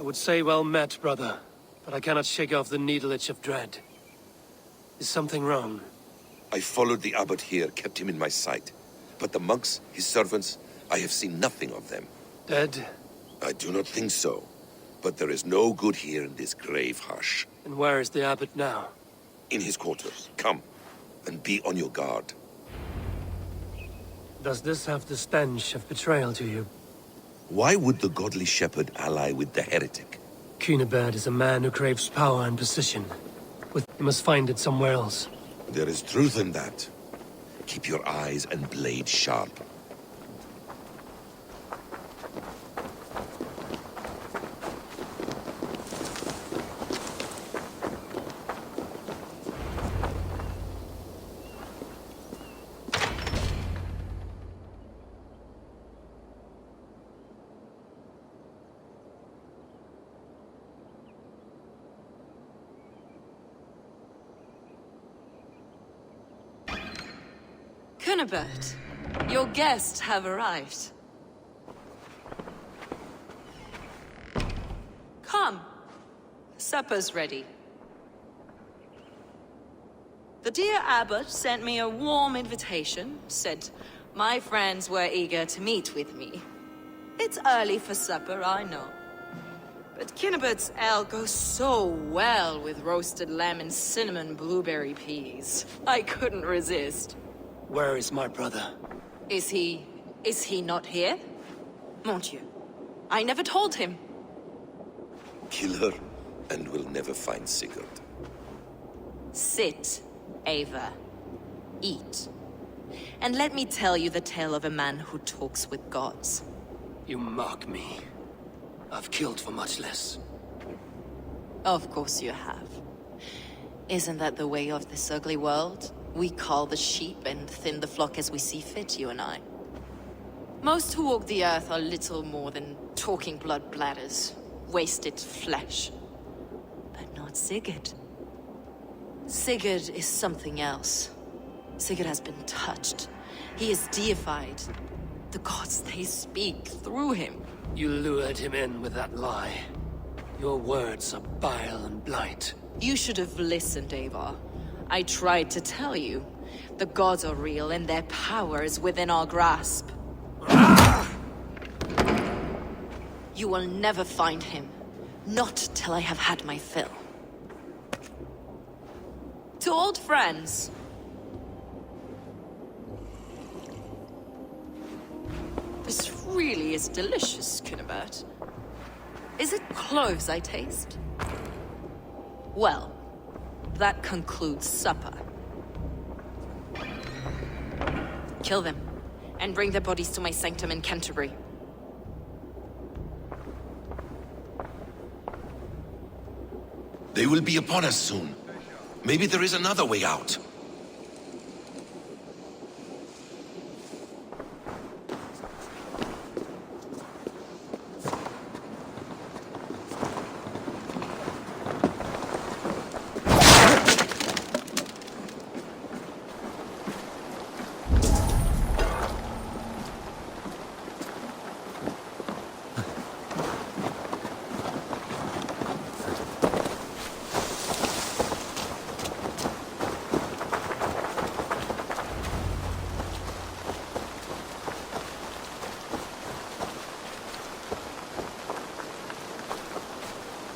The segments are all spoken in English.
would say well met, brother, but I cannot shake off the needle itch of dread. Is something wrong? I followed the abbot here, kept him in my sight. But the monks, his servants, I have seen nothing of them. Dead? I do not think so. But there is no good here in this grave hush. And where is the abbot now? In his quarters. Come, and be on your guard. Does this have the stench of betrayal to you? Why would the godly shepherd ally with the heretic? Cunibert is a man who craves power and position. You must find it somewhere else. There is truth in that. Keep your eyes and blade sharp. Cunibert, your guests have arrived. Come. Supper's ready. The dear abbot sent me a warm invitation, said my friends were eager to meet with me. It's early for supper, I know. But Cunibert's ale goes so well with roasted lamb and cinnamon blueberry peas. I couldn't resist. Where is my brother? Is he not here? Mon Dieu, I never told him. Kill her, and we'll never find Sigurd. Sit, Ava. Eat. And let me tell you the tale of a man who talks with gods. You mock me. I've killed for much less. Of course you have. Isn't that the way of this ugly world? We cull the sheep and thin the flock as we see fit, you and I. Most who walk the earth are little more than talking blood bladders, wasted flesh. But not Sigurd. Sigurd is something else. Sigurd has been touched. He is deified. The gods, they speak through him. You lured him in with that lie. Your words are bile and blight. You should have listened, Ava. I tried to tell you. The gods are real and their power is within our grasp. You will never find him. Not till I have had my fill. To old friends. This really is delicious, Cunibert. Is it cloves I taste? Well, that concludes supper. Kill them, and bring their bodies to my sanctum in Canterbury. They will be upon us soon. Maybe there is another way out.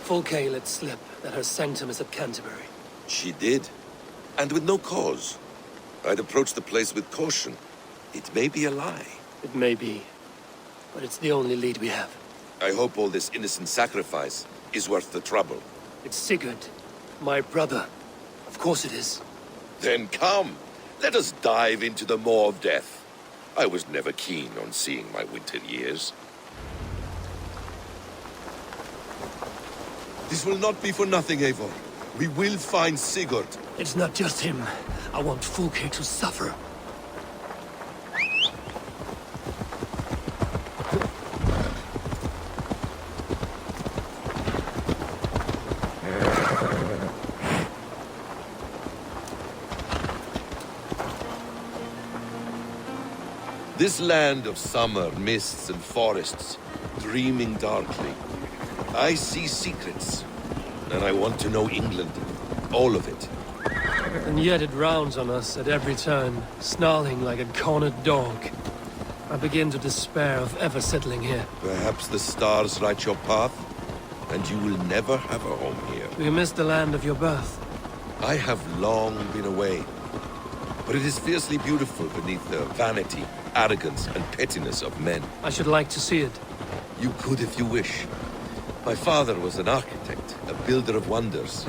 Fulke let slip that her sanctum is at Canterbury. She did, and with no cause. I'd approach the place with caution. It may be a lie. It may be, but it's the only lead we have. I hope all this innocent sacrifice is worth the trouble. It's Sigurd, my brother. Of course it is. Then come, let us dive into the maw of death. I was never keen on seeing my winter years. This will not be for nothing, Eivor. We will find Sigurd. It's not just him. I want Fulke to suffer. This land of summer, mists and forests, dreaming darkly. I see secrets, and I want to know England. All of it. And yet it rounds on us at every turn, snarling like a cornered dog. I begin to despair of ever settling here. Perhaps the stars write your path, and you will never have a home here. Do you miss the land of your birth? I have long been away, but it is fiercely beautiful beneath the vanity, arrogance, and pettiness of men. I should like to see it. You could if you wish. My father was an architect, a builder of wonders.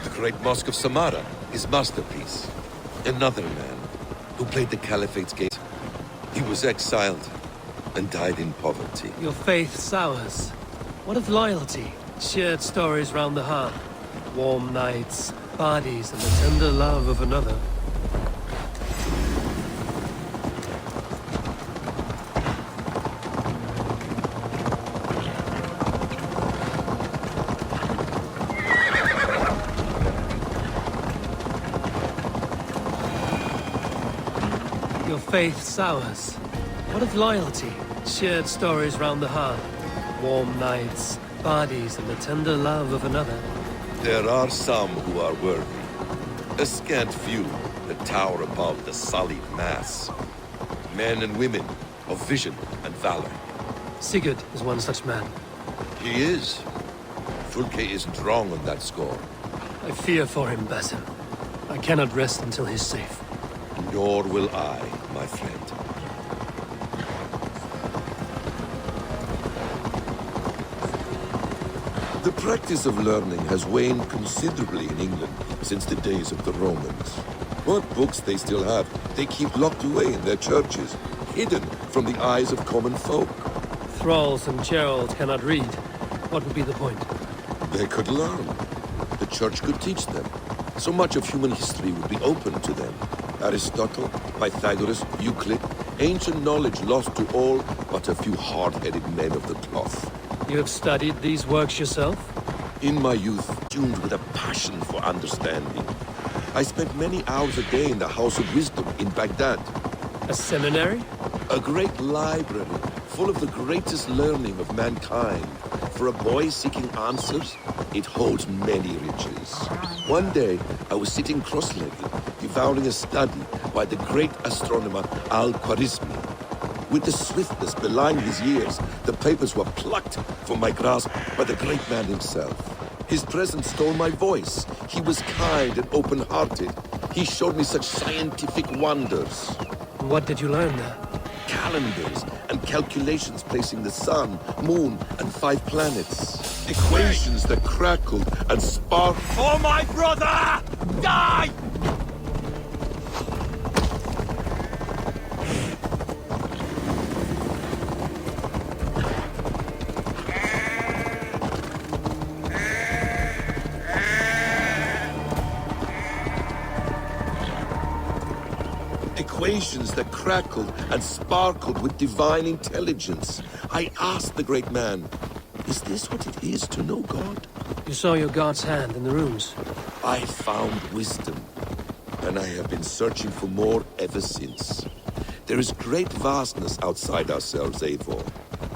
The great Mosque of Samarra, his masterpiece. Another man who played the Caliphate's gate. He was exiled and died in poverty. Your faith sours. What of loyalty? Shared stories round the hearth. Warm nights, parties, and the tender love of another. Your faith sours. What of loyalty? Shared stories round the hearth. Warm nights, parties, and the tender love of another. There are some who are worthy. A scant few that tower above the sullied mass. Men and women of vision and valor. Sigurd is one such man. He is. Fulke isn't wrong on that score. I fear for him, Basim. I cannot rest until he's safe. Nor will I, my friend. The practice of learning has waned considerably in England since the days of the Romans. What books they still have, they keep locked away in their churches, hidden from the eyes of common folk. Thralls and Gerald cannot read. What would be the point? They could learn. The church could teach them. So much of human history would be open to them. Aristotle, Pythagoras, Euclid, ancient knowledge lost to all but a few hard-headed men of the cloth. You have studied these works yourself? In my youth, tuned with a passion for understanding. I spent many hours a day in the House of Wisdom in Baghdad. A seminary? A great library, full of the greatest learning of mankind. For a boy seeking answers, it holds many riches. One day, I was sitting cross-legged, devouring a study by the great astronomer Al-Khwarizmi. With the swiftness belying his years, the papers were plucked from my grasp by the great man himself. His presence stole my voice. He was kind and open-hearted. He showed me such scientific wonders. What did you learn there? Calendars and calculations placing the sun, moon, and 5 planets. Equations that crackled and sparkled. For my brother! Die! Equations that crackled and sparkled with divine intelligence. I asked the great man, is this what it is to know God? You saw your god's hand in the runes. I found wisdom, and I have been searching for more ever since. There is great vastness outside ourselves, Eivor.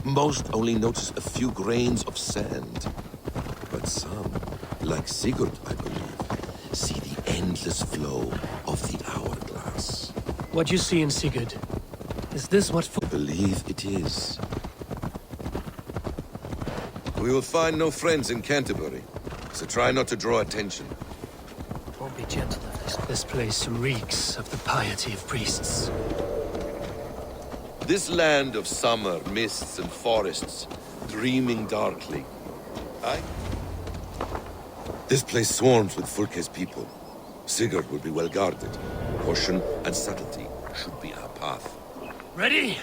Most only notice a few grains of sand. But some, like Sigurd, I believe, see the endless flow of the hourglass. What you see in Sigurd, is this what... I believe it is. We will find no friends in Canterbury, so try not to draw attention. Won't be gentle of this. This place reeks of the piety of priests. This land of summer, mists and forests, dreaming darkly. Aye? This place swarms with Fulke's people. Sigurd will be well guarded. Caution and subtlety should be our path. Ready?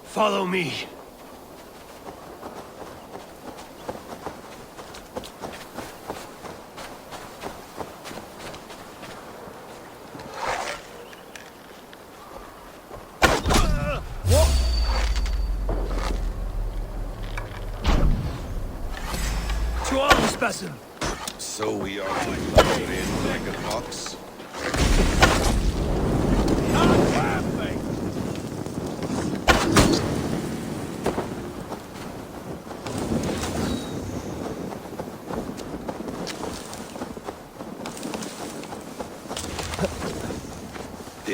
Follow me. To arms, Basim. So we are to blunder in like an ox?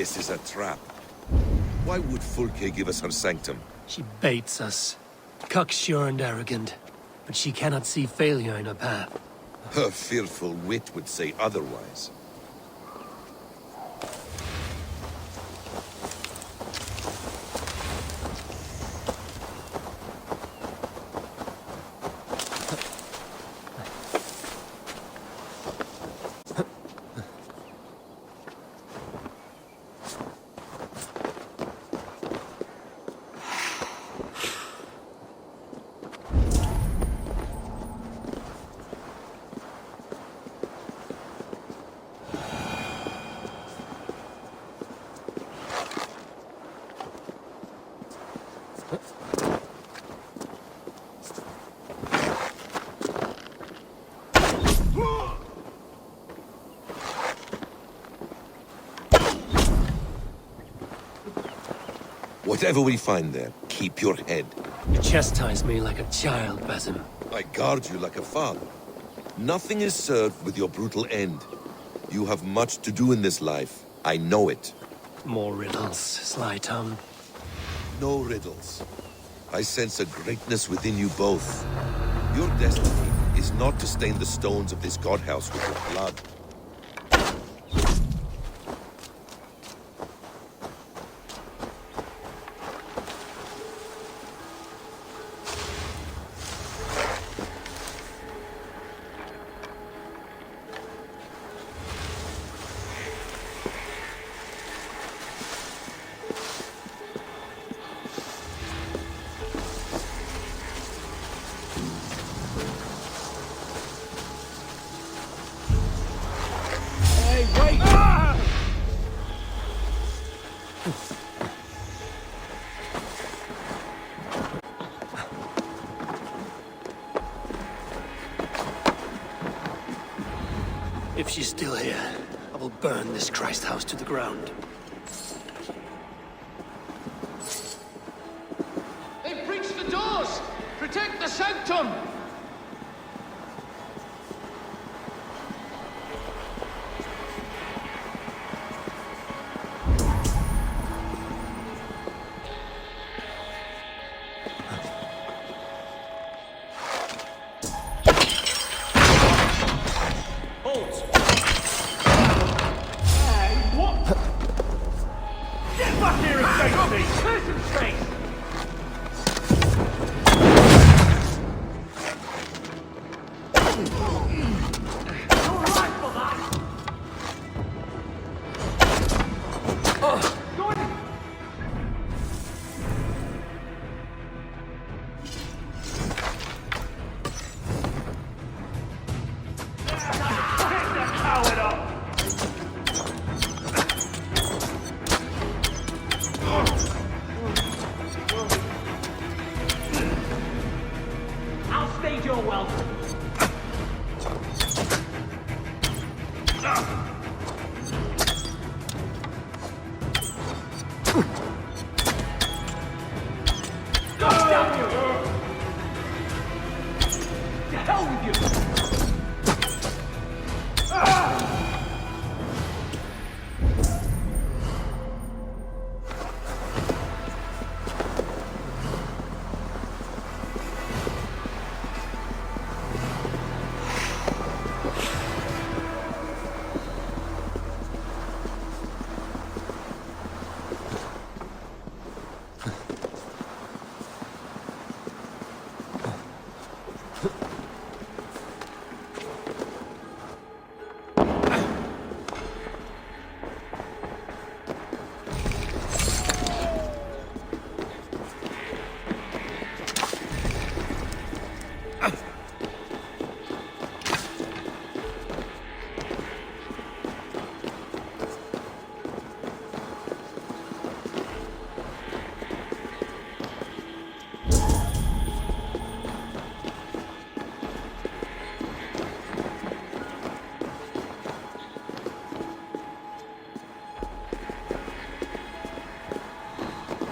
This is a trap. Why would Fulke give us her sanctum? She baits us. Cocksure and arrogant. But she cannot see failure in her path. Her fearful wit would say otherwise. Whatever we find there, keep your head. You chastise me like a child, Basim. I guard you like a father. Nothing is served with your brutal end. You have much to do in this life. I know it. More riddles, sly tongue. No riddles. I sense a greatness within you both. Your destiny is not to stain the stones of this godhouse with your blood. If she's still here, I will burn this Christ house to the ground. They've breached the doors! Protect the sanctum!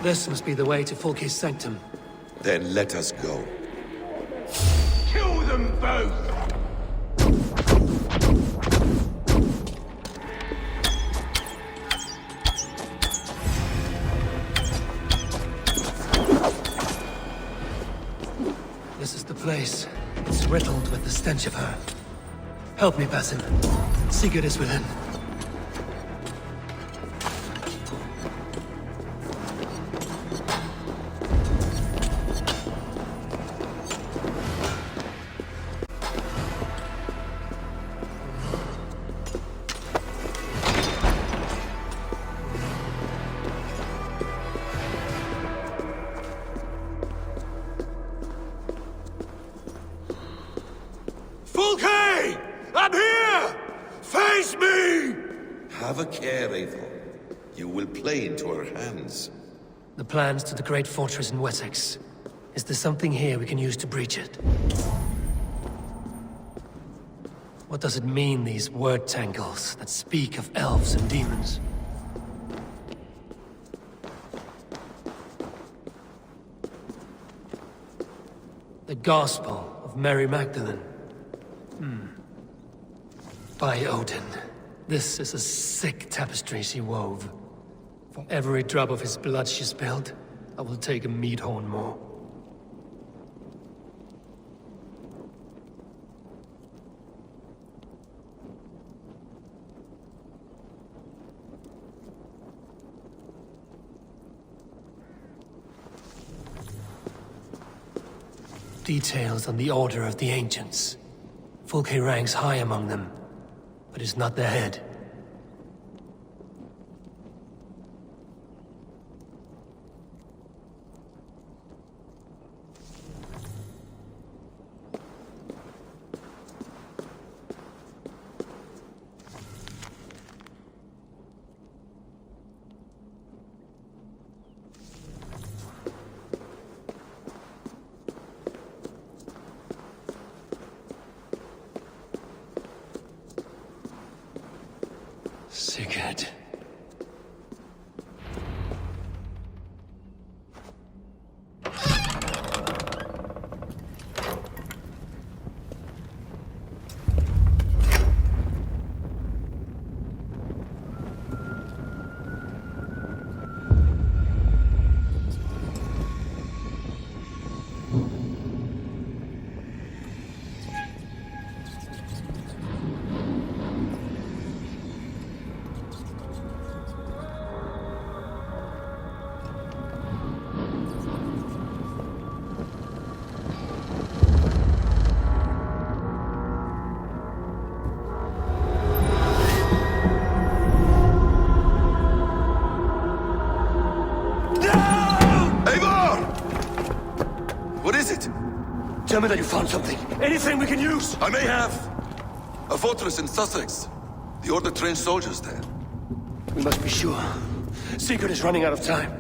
This must be the way to Fulke's sanctum. Then let us go. Kill them both! This is the place. It's riddled with the stench of her. Help me, Basim. Sigurd is within. Fulke! I'm here! Face me! Have a care, Eivor. You will play into our hands. The plans to the great fortress in Wessex. Is there something here we can use to breach it? What does it mean, these word tangles that speak of elves and demons? The Gospel of Mary Magdalene. By Odin, this is a sick tapestry she wove. For every drop of his blood she spilled, I will take a mead horn more. Details on the Order of the Ancients. Fulke ranks high among them, but is not their head. Sigurd. Tell me that you found something. Anything we can use! I may have. A fortress in Sussex. The Order trained soldiers there. We must be sure. Sigurd is running out of time.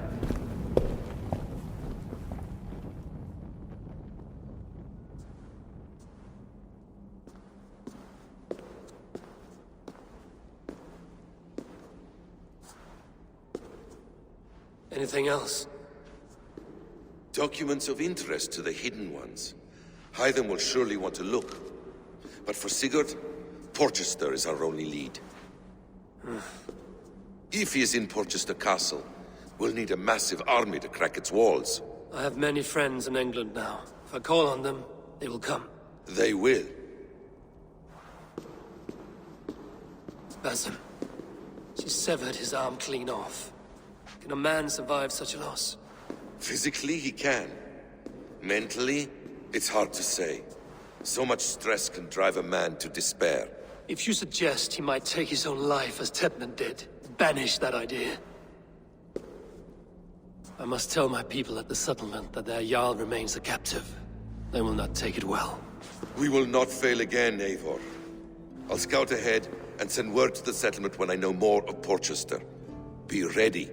Anything else? Documents of interest to the Hidden Ones. Hythen will surely want to look. But for Sigurd, Porchester is our only lead. If he is in Porchester Castle, we'll need a massive army to crack its walls. I have many friends in England now. If I call on them, they will come. They will. Basim. She severed his arm clean off. Can a man survive such a loss? Physically, he can. Mentally, it's hard to say. So much stress can drive a man to despair. If you suggest he might take his own life as Tepman did, banish that idea. I must tell my people at the settlement that their Jarl remains a captive. They will not take it well. We will not fail again, Eivor. I'll scout ahead and send word to the settlement when I know more of Porchester. Be ready.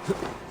Huh.